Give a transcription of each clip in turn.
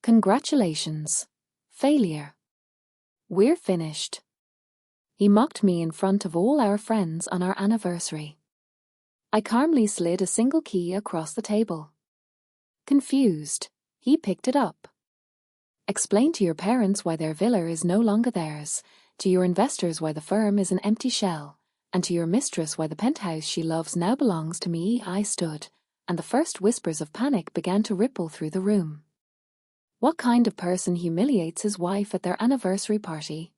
Congratulations. Failure. We're finished. He mocked me in front of all our friends on our anniversary. I calmly slid a single key across the table. Confused, he picked it up. Explain to your parents why their villa is no longer theirs, to your investors why the firm is an empty shell, and to your mistress why the penthouse she loves now belongs to me. I stood, and the first whispers of panic began to ripple through the room. What kind of person humiliates his wife at their anniversary party?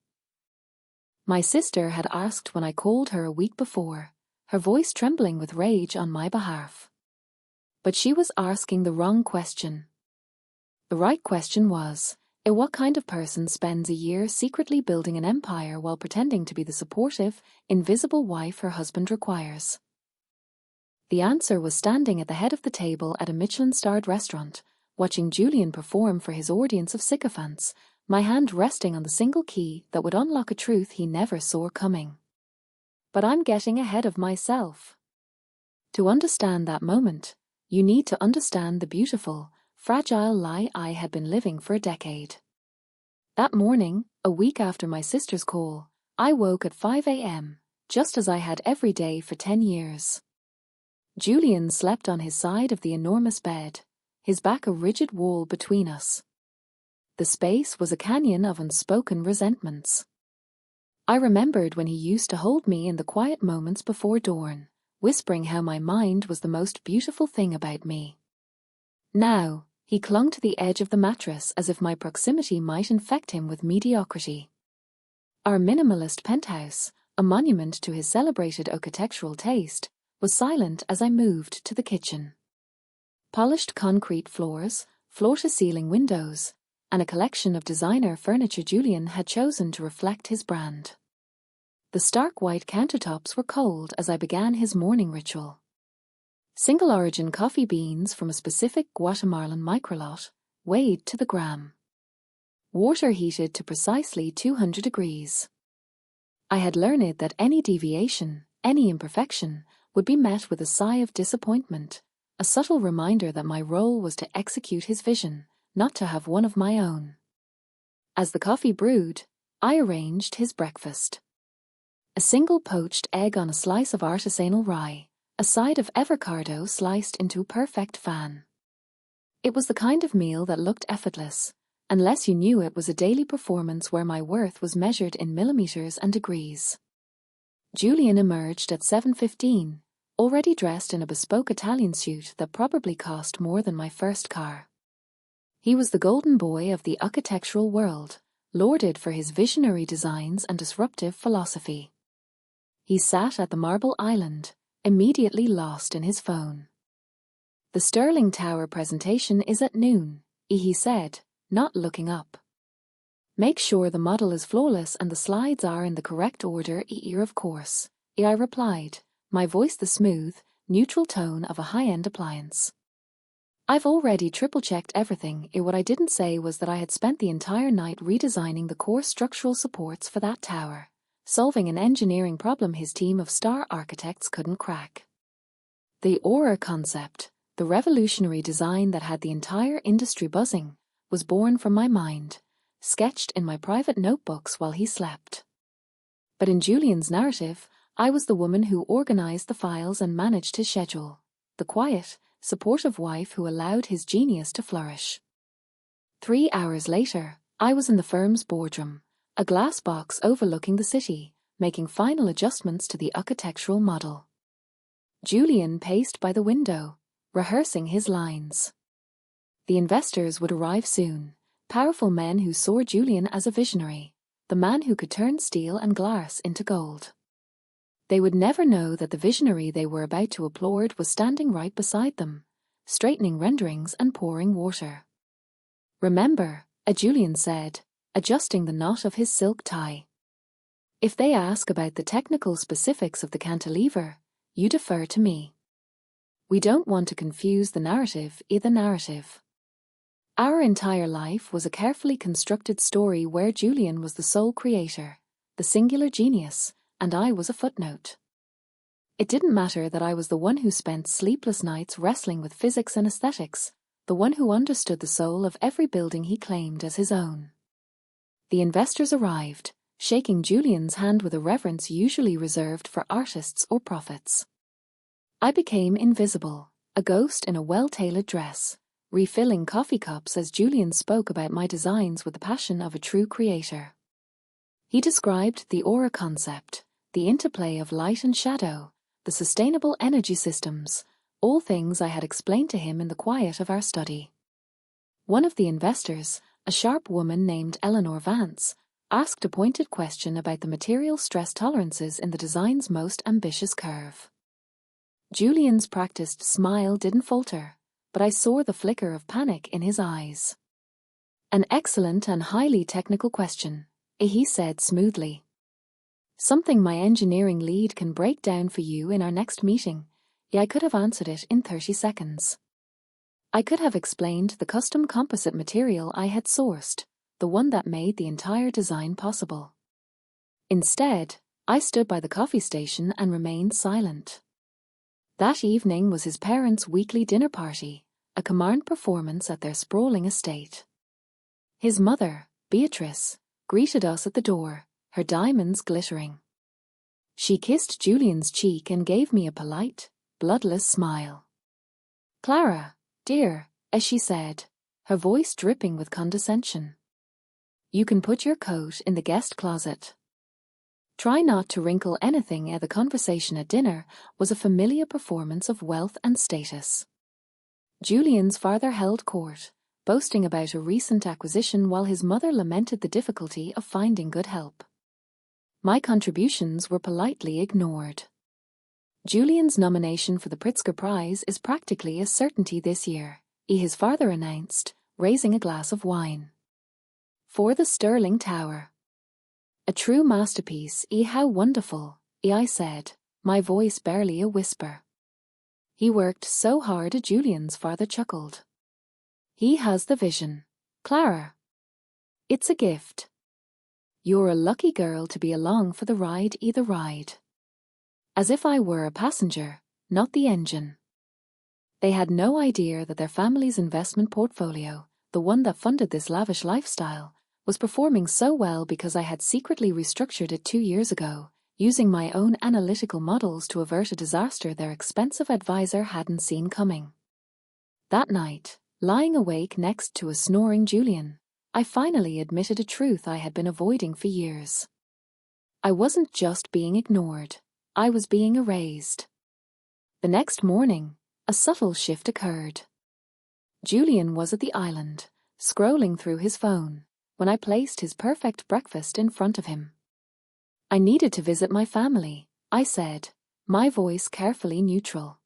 My sister had asked when I called her a week before, her voice trembling with rage on my behalf. But she was asking the wrong question. The right question was, what kind of person spends a year secretly building an empire while pretending to be the supportive, invisible wife her husband requires? The answer was standing at the head of the table at a Michelin-starred restaurant, watching Julian perform for his audience of sycophants, my hand resting on the single key that would unlock a truth he never saw coming. But I'm getting ahead of myself. To understand that moment, you need to understand the beautiful, fragile lie I had been living for a decade. That morning, a week after my sister's call, I woke at 5 a.m., just as I had every day for 10 years. Julian slept on his side of the enormous bed, his back a rigid wall between us. The space was a canyon of unspoken resentments. I remembered when he used to hold me in the quiet moments before dawn, whispering how my mind was the most beautiful thing about me. Now, he clung to the edge of the mattress as if my proximity might infect him with mediocrity. Our minimalist penthouse, a monument to his celebrated architectural taste, was silent as I moved to the kitchen. Polished concrete floors, floor-to-ceiling windows, and a collection of designer furniture Julian had chosen to reflect his brand. The stark white countertops were cold as I began his morning ritual. Single-origin coffee beans from a specific Guatemalan microlot, weighed to the gram. Water heated to precisely 200 degrees. I had learned that any deviation, any imperfection, would be met with a sigh of disappointment, a subtle reminder that my role was to execute his vision, not to have one of my own. As the coffee brewed, I arranged his breakfast. A single poached egg on a slice of artisanal rye, a side of avocado sliced into a perfect fan. It was the kind of meal that looked effortless, unless you knew it was a daily performance where my worth was measured in millimeters and degrees. Julian emerged at 7:15, already dressed in a bespoke Italian suit that probably cost more than my first car. He was the golden boy of the architectural world, lauded for his visionary designs and disruptive philosophy. He sat at the Marble Island, immediately lost in his phone. The Sterling Tower presentation is at noon, he said, not looking up. Make sure the model is flawless and the slides are in the correct order. Of course, I replied, my voice the smooth, neutral tone of a high-end appliance. I've already triple-checked everything. What I didn't say was that I had spent the entire night redesigning the core structural supports for that tower, solving an engineering problem his team of star architects couldn't crack. The Aura concept, the revolutionary design that had the entire industry buzzing, was born from my mind, sketched in my private notebooks while he slept. But in Julian's narrative, I was the woman who organized the files and managed his schedule, the quiet, supportive wife who allowed his genius to flourish. 3 hours later, I was in the firm's boardroom, a glass box overlooking the city, making final adjustments to the architectural model. Julian paced by the window, rehearsing his lines. The investors would arrive soon, powerful men who saw Julian as a visionary, the man who could turn steel and glass into gold. They would never know that the visionary they were about to applaud was standing right beside them, straightening renderings and pouring water. Remember, Julian said, adjusting the knot of his silk tie. If they ask about the technical specifics of the cantilever, you defer to me. We don't want to confuse the narrative. Our entire life was a carefully constructed story where Julian was the sole creator, the singular genius, and I was a footnote. It didn't matter that I was the one who spent sleepless nights wrestling with physics and aesthetics. the one who understood the soul of every building he claimed as his own. The investors arrived, shaking Julian's hand with a reverence usually reserved for artists or prophets. I became invisible, a ghost in a well-tailored dress, refilling coffee cups as Julian spoke about my designs with the passion of a true creator. He described the aura concept, the interplay of light and shadow, the sustainable energy systems, all things I had explained to him in the quiet of our study. One of the investors, a sharp woman named Eleanor Vance, asked a pointed question about the material stress tolerances in the design's most ambitious curve. Julian's practiced smile didn't falter, but I saw the flicker of panic in his eyes. "An excellent and highly technical question," he said smoothly. "Something my engineering lead can break down for you in our next meeting." I could have answered it in 30 seconds. I could have explained the custom composite material I had sourced, the one that made the entire design possible. Instead, I stood by the coffee station and remained silent. That evening was his parents' weekly dinner party, a command performance at their sprawling estate. His mother, Beatrice, greeted us at the door, her diamonds glittering. She kissed Julian's cheek and gave me a polite, bloodless smile. "Clara, dear," as she said, her voice dripping with condescension. "You can put your coat in the guest closet." Try not to wrinkle anything at the conversation at dinner was a familiar performance of wealth and status. Julian's father held court, boasting about a recent acquisition while his mother lamented the difficulty of finding good help. My contributions were politely ignored. Julian's nomination for the Pritzker Prize is practically a certainty this year, his father announced, raising a glass of wine. "For the Sterling Tower." "A true masterpiece, how wonderful," I said, my voice barely a whisper. "He worked so hard," Julian's father chuckled. "He has the vision, Clara. It's a gift. You're a lucky girl to be along for the ride, the ride." As if I were a passenger, not the engine. They had no idea that their family's investment portfolio, the one that funded this lavish lifestyle, was performing so well because I had secretly restructured it 2 years ago, using my own analytical models to avert a disaster their expensive advisor hadn't seen coming. That night, lying awake next to a snoring Julian, I finally admitted a truth I had been avoiding for years. I wasn't just being ignored. I was being erased. The next morning, a subtle shift occurred. Julian was at the island, scrolling through his phone, when I placed his perfect breakfast in front of him. "I needed to visit my family," I said, my voice carefully neutral.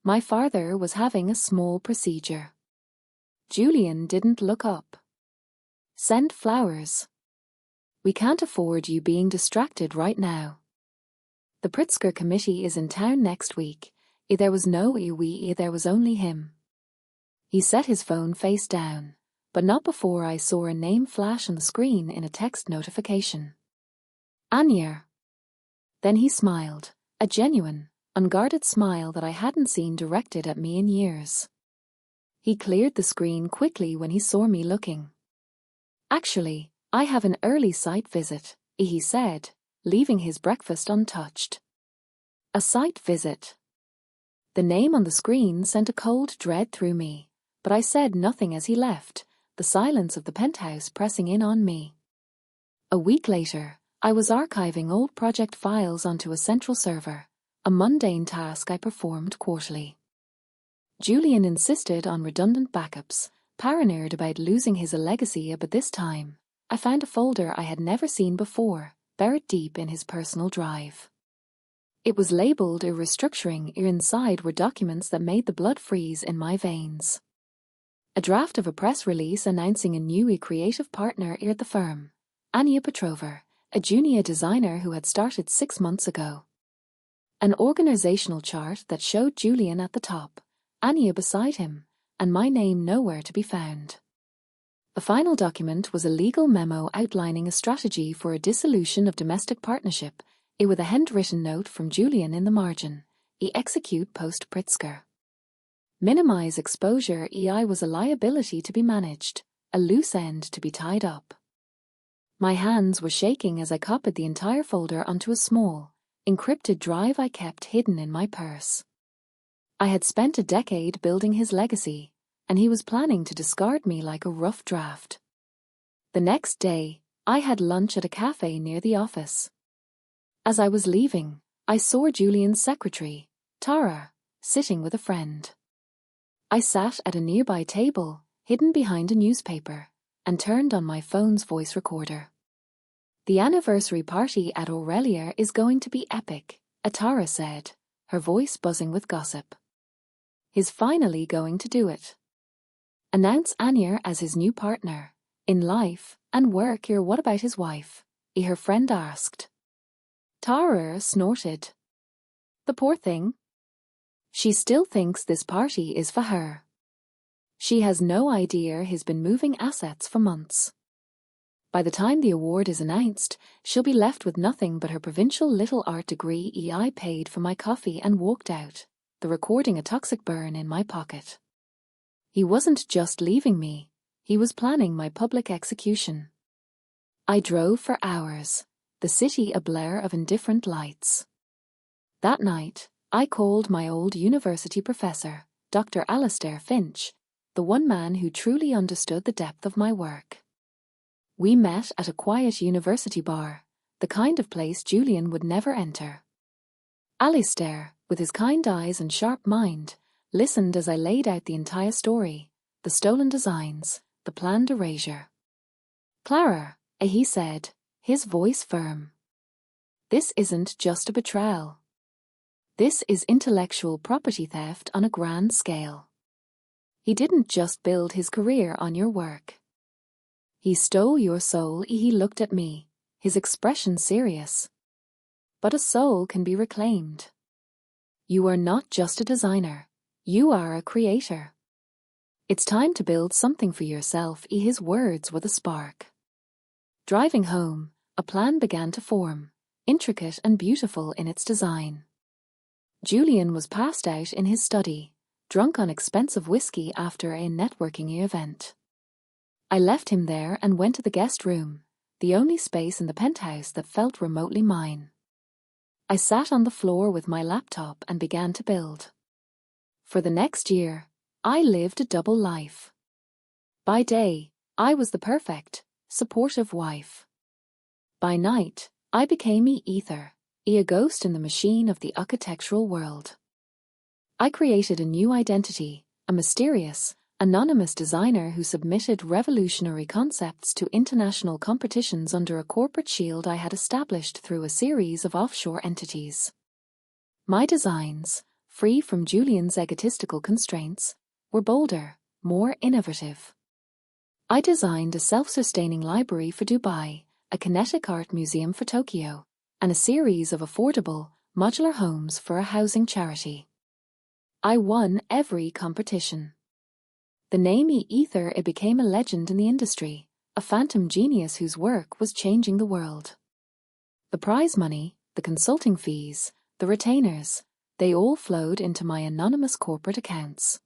"My father was having a small procedure." Julian didn't look up. "Send flowers. We can't afford you being distracted right now. The Pritzker committee is in town next week." There was no we, there was only him. He set his phone face down, but not before I saw a name flash on the screen in a text notification. "Anya." Then he smiled, a genuine, unguarded smile that I hadn't seen directed at me in years. He cleared the screen quickly when he saw me looking. "Actually, I have an early site visit," he said, leaving his breakfast untouched. "A site visit." The name on the screen sent a cold dread through me, but I said nothing as he left, the silence of the penthouse pressing in on me. A week later, I was archiving old project files onto a central server, a mundane task I performed quarterly. Julian insisted on redundant backups, paranoid about losing his legacy, but this time, I found a folder I had never seen before, buried deep in his personal drive. It was labeled a restructuring. Inside were documents that made the blood freeze in my veins. A draft of a press release announcing a new creative partner at the firm, Anya Petrova, a junior designer who had started 6 months ago. An organizational chart that showed Julian at the top, Anya beside him, and my name nowhere to be found. The final document was a legal memo outlining a strategy for a dissolution of domestic partnership, with a handwritten note from Julian in the margin, execute post Pritzker. Minimize exposure. EI was a liability to be managed, a loose end to be tied up. My hands were shaking as I copied the entire folder onto a small, encrypted drive I kept hidden in my purse. I had spent a decade building his legacy, and he was planning to discard me like a rough draft. The next day, I had lunch at a cafe near the office. As I was leaving, I saw Julian's secretary, Tara, sitting with a friend. I sat at a nearby table, hidden behind a newspaper, and turned on my phone's voice recorder. The anniversary party at Aurelia is going to be epic, Tara said, her voice buzzing with gossip. He's finally going to do it. Announce Anya as his new partner. In life and work. What about his wife? Her friend asked. Tara snorted. The poor thing. She still thinks this party is for her. She has no idea he's been moving assets for months. By the time the award is announced, she'll be left with nothing but her provincial little art degree. I paid for my coffee and walked out, the recording a toxic burn in my pocket. He wasn't just leaving me, he was planning my public execution. I drove for hours, the city a blur of indifferent lights. That night, I called my old university professor, Dr. Alastair Finch, the one man who truly understood the depth of my work. We met at a quiet university bar, the kind of place Julian would never enter. Alastair, with his kind eyes and sharp mind, listened as I laid out the entire story, the stolen designs, the planned erasure. Clara, he said, his voice firm. This isn't just a betrayal. This is intellectual property theft on a grand scale. He didn't just build his career on your work. He stole your soul. He looked at me, his expression serious. But a soul can be reclaimed. You are not just a designer, you are a creator. It's time to build something for yourself. His words were the spark. Driving home, a plan began to form, intricate and beautiful in its design. Julian was passed out in his study, drunk on expensive whiskey after a networking event. I left him there and went to the guest room, the only space in the penthouse that felt remotely mine. I sat on the floor with my laptop and began to build. For the next year, I lived a double life. By day, I was the perfect, supportive wife. By night, I became ether, a ghost in the machine of the architectural world. I created a new identity, a mysterious, anonymous designer who submitted revolutionary concepts to international competitions under a corporate shield I had established through a series of offshore entities. My designs, free from Julian's egotistical constraints, were bolder, more innovative. I designed a self-sustaining library for Dubai, a kinetic art museum for Tokyo, and a series of affordable, modular homes for a housing charity. I won every competition. The name Ether became a legend in the industry, a phantom genius whose work was changing the world. The prize money, the consulting fees, the retainers, they all flowed into my anonymous corporate accounts.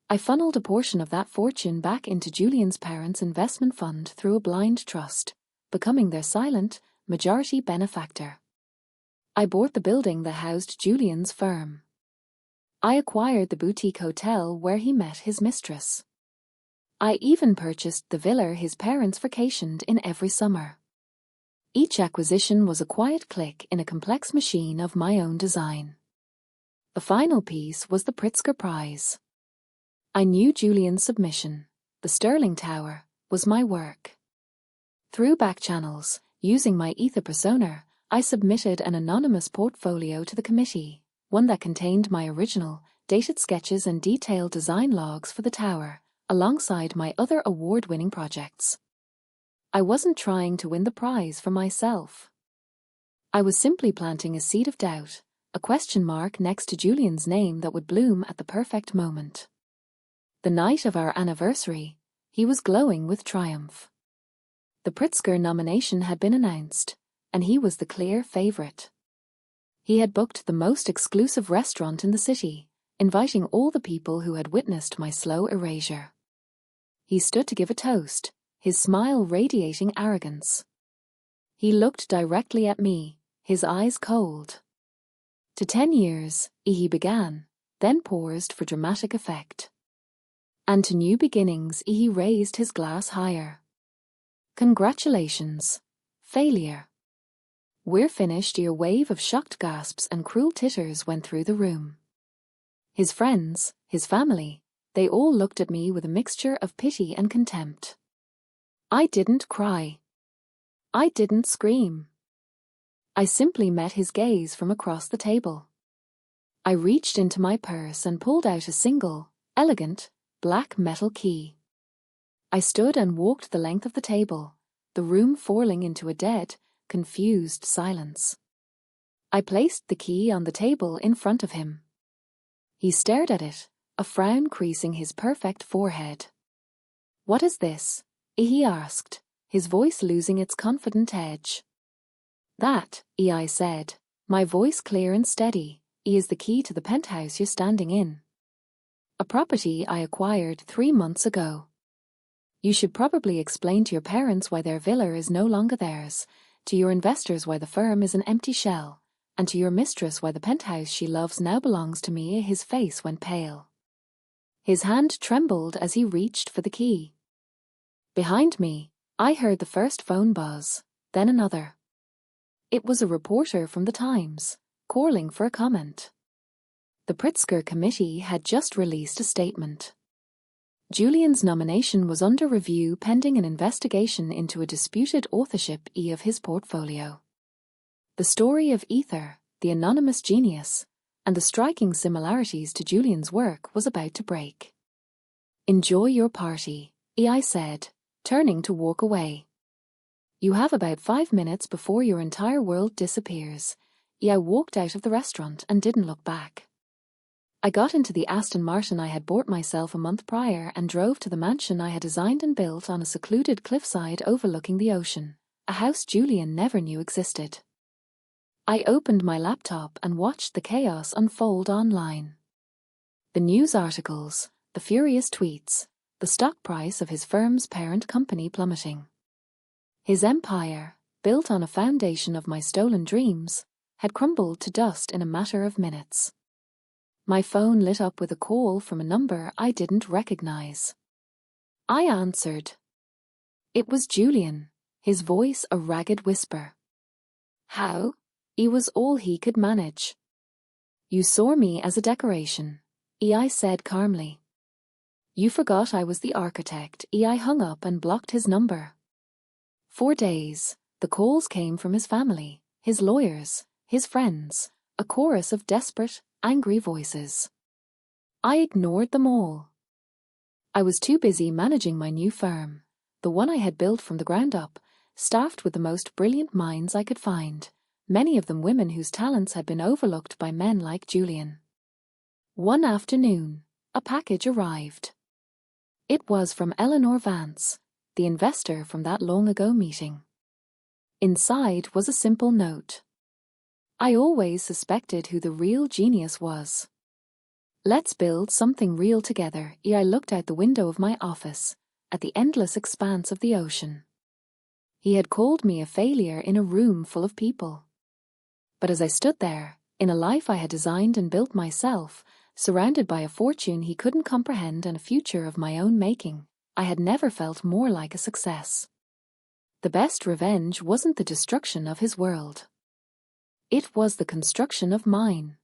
I funneled a portion of that fortune back into Julian's parents' investment fund through a blind trust, becoming their silent, majority benefactor. I bought the building that housed Julian's firm. I acquired the boutique hotel where he met his mistress. I even purchased the villa his parents vacationed in every summer. Each acquisition was a quiet click in a complex machine of my own design. The final piece was the Pritzker Prize. I knew Julian's submission, the Sterling Tower, was my work. Through back channels, using my ether persona, I submitted an anonymous portfolio to the committee, one that contained my original, dated sketches and detailed design logs for the tower, alongside my other award-winning projects. I wasn't trying to win the prize for myself. I was simply planting a seed of doubt, a question mark next to Julian's name that would bloom at the perfect moment. The night of our anniversary, he was glowing with triumph. The Pritzker nomination had been announced, and he was the clear favorite. He had booked the most exclusive restaurant in the city, inviting all the people who had witnessed my slow erasure. He stood to give a toast, his smile radiating arrogance. He looked directly at me, his eyes cold. "To 10 years, he began, then paused for dramatic effect. "And to new beginnings," he raised his glass higher. "Congratulations. Failure. We're finished." A wave of shocked gasps and cruel titters went through the room. His friends, his family, they all looked at me with a mixture of pity and contempt. I didn't cry. I didn't scream. I simply met his gaze from across the table. I reached into my purse and pulled out a single, elegant, black metal key. I stood and walked the length of the table, the room falling into a dead, confused silence. I placed the key on the table in front of him. He stared at it, a frown creasing his perfect forehead. "What is this?" he asked, his voice losing its confident edge. "That," I said, my voice clear and steady, "is the key to the penthouse you're standing in. A property I acquired 3 months ago. You should probably explain to your parents why their villa is no longer theirs, to your investors why the firm is an empty shell, and to your mistress why the penthouse she loves now belongs to me." His face went pale. His hand trembled as he reached for the key. Behind me, I heard the first phone buzz, then another. It was a reporter from the Times, calling for a comment. The Pritzker Committee had just released a statement. Julian's nomination was under review pending an investigation into a disputed authorship of his portfolio. The story of Ether, the anonymous genius, and the striking similarities to Julian's work was about to break. "Enjoy your party," I said, turning to walk away. "You have about 5 minutes before your entire world disappears." I walked out of the restaurant and didn't look back. I got into the Aston Martin I had bought myself a month prior and drove to the mansion I had designed and built on a secluded cliffside overlooking the ocean, a house Julian never knew existed. I opened my laptop and watched the chaos unfold online. The news articles, the furious tweets, the stock price of his firm's parent company plummeting. His empire, built on a foundation of my stolen dreams, had crumbled to dust in a matter of minutes. My phone lit up with a call from a number I didn't recognize. I answered. It was Julian, his voice a ragged whisper. "How?" It was all he could manage. "You saw me as a decoration," I said calmly. "You forgot I was the architect." I hung up and blocked his number. For days, the calls came from his family, his lawyers, his friends, a chorus of desperate, angry voices. I ignored them all. I was too busy managing my new firm, the one I had built from the ground up, staffed with the most brilliant minds I could find, many of them women whose talents had been overlooked by men like Julian. One afternoon, a package arrived. It was from Eleanor Vance, the investor from that long-ago meeting. Inside was a simple note. I always suspected who the real genius was. "Let's build something real together." I looked out the window of my office, at the endless expanse of the ocean. He had called me a failure in a room full of people. But as I stood there, in a life I had designed and built myself, surrounded by a fortune he couldn't comprehend and a future of my own making, I had never felt more like a success. The best revenge wasn't the destruction of his world. It was the construction of mine.